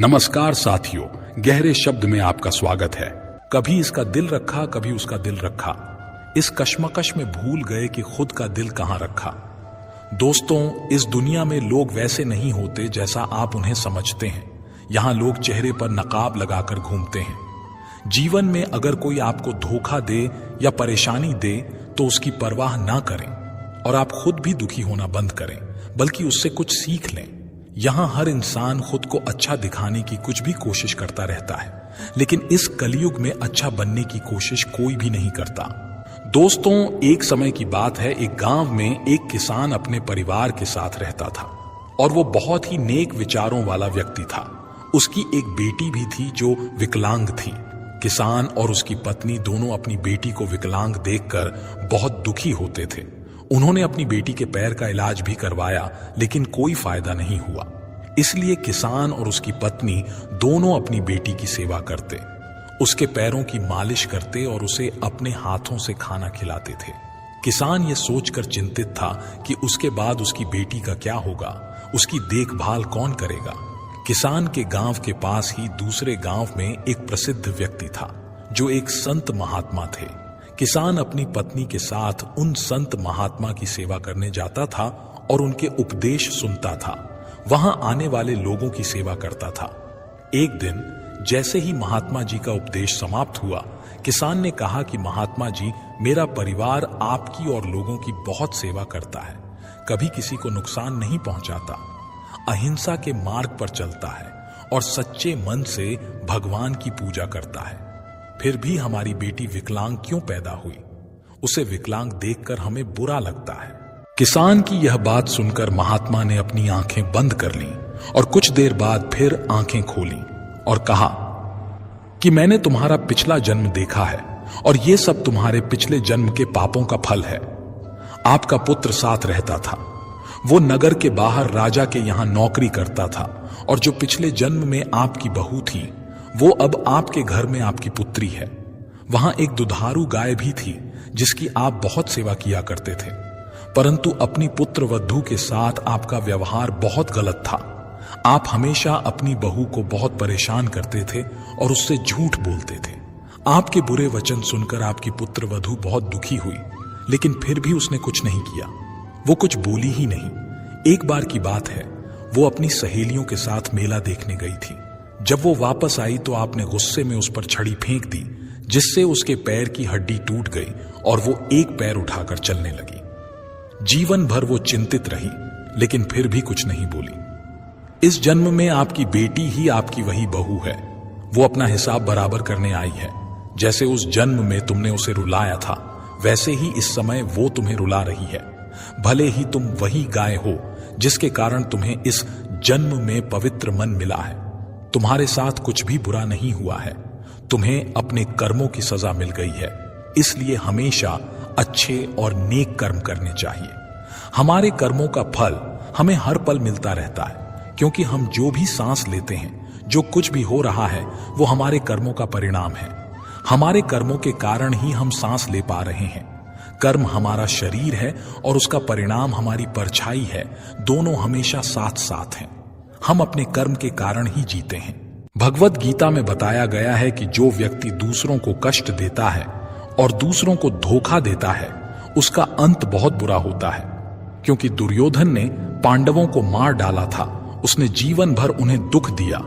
नमस्कार साथियों, गहरे शब्द में आपका स्वागत है। कभी इसका दिल रखा, कभी उसका दिल रखा, इस कश्मकश में भूल गए कि खुद का दिल कहां रखा। दोस्तों, इस दुनिया में लोग वैसे नहीं होते जैसा आप उन्हें समझते हैं। यहां लोग चेहरे पर नकाब लगाकर घूमते हैं। जीवन में अगर कोई आपको धोखा दे या परेशानी दे तो उसकी परवाह ना करें और आप खुद भी दुखी होना बंद करें, बल्कि उससे कुछ सीख लें। यहां हर इंसान खुद को अच्छा दिखाने की कुछ भी कोशिश करता रहता है, लेकिन इस कलयुग में अच्छा बनने की कोशिश कोई भी नहीं करता। दोस्तों, एक समय की बात है, एक गांव में एक किसान अपने परिवार के साथ रहता था और वो बहुत ही नेक विचारों वाला व्यक्ति था। उसकी एक बेटी भी थी जो विकलांग थी। किसान और उसकी पत्नी दोनों अपनी बेटी को विकलांग देखकर बहुत दुखी होते थे। उन्होंने अपनी बेटी के पैर का इलाज भी करवाया, लेकिन कोई फायदा नहीं हुआ। इसलिए किसान और उसकी पत्नी दोनों अपनी बेटी की सेवा करते, उसके पैरों की मालिश करते और उसे अपने हाथों से खाना खिलाते थे। किसान ये सोचकर चिंतित था कि उसके बाद उसकी बेटी का क्या होगा, उसकी देखभाल कौन करेगा। किसान के गांव के पास ही दूसरे गांव में एक प्रसिद्ध व्यक्ति था जो एक संत महात्मा थे। किसान अपनी पत्नी के साथ उन संत महात्मा की सेवा करने जाता था और उनके उपदेश सुनता था। वहां आने वाले लोगों की सेवा करता था। एक दिन जैसे ही महात्मा जी का उपदेश समाप्त हुआ, किसान ने कहा कि महात्मा जी, मेरा परिवार आपकी और लोगों की बहुत सेवा करता है, कभी किसी को नुकसान नहीं पहुंचाता, अहिंसा के मार्ग पर चलता है और सच्चे मन से भगवान की पूजा करता है। फिर भी हमारी बेटी विकलांग क्यों पैदा हुई? उसे विकलांग देखकर हमें बुरा लगता है। किसान की यह बात सुनकर महात्मा ने अपनी आंखें बंद कर लीं और कुछ देर बाद फिर आंखें खोली और कहा कि मैंने तुम्हारा पिछला जन्म देखा है और यह सब तुम्हारे पिछले जन्म के पापों का फल है। आपका पुत्र साथ रहता था, वो नगर के बाहर राजा के यहां नौकरी करता था और जो पिछले जन्म में आपकी बहू थी वो अब आपके घर में आपकी पुत्री है। वहां एक दुधारू गाय भी थी जिसकी आप बहुत सेवा किया करते थे, परंतु अपनी पुत्र वधू के साथ आपका व्यवहार बहुत गलत था। आप हमेशा अपनी बहू को बहुत परेशान करते थे और उससे झूठ बोलते थे। आपके बुरे वचन सुनकर आपकी पुत्र वधू बहुत दुखी हुई, लेकिन फिर भी उसने कुछ नहीं किया। वो कुछ बोली ही नहीं। एक बार की बात है, वो अपनी सहेलियों के साथ मेला देखने गई थी। जब वो वापस आई तो आपने गुस्से में उस पर छड़ी फेंक दी, जिससे उसके पैर की हड्डी टूट गई और वो एक पैर उठाकर चलने लगी। जीवन भर वो चिंतित रही, लेकिन फिर भी कुछ नहीं बोली। इस जन्म में आपकी बेटी ही आपकी वही बहू है। वो अपना हिसाब बराबर करने आई है। जैसे उस जन्म में तुमने उसे रुलाया था, वैसे ही इस समय वो तुम्हें रुला रही है। भले ही तुम वही गाय हो जिसके कारण तुम्हें इस जन्म में पवित्र मन मिला है। तुम्हारे साथ कुछ भी बुरा नहीं हुआ है, तुम्हें अपने कर्मों की सजा मिल गई है। इसलिए हमेशा अच्छे और नेक कर्म करने चाहिए। हमारे कर्मों का फल हमें हर पल मिलता रहता है, क्योंकि हम जो भी सांस लेते हैं, जो कुछ भी हो रहा है, वो हमारे कर्मों का परिणाम है। हमारे कर्मों के कारण ही हम सांस ले पा रहे हैं। कर्म हमारा शरीर है और उसका परिणाम हमारी परछाई है। दोनों हमेशा साथ साथ हैं। हम अपने कर्म के कारण ही जीते हैं। भगवत गीता में बताया गया है कि जो व्यक्ति दूसरों को कष्ट देता है और दूसरों को धोखा देता है, उसका अंत बहुत बुरा होता है। क्योंकि दुर्योधन ने पांडवों को मार डाला था, उसने जीवन भर उन्हें दुख दिया,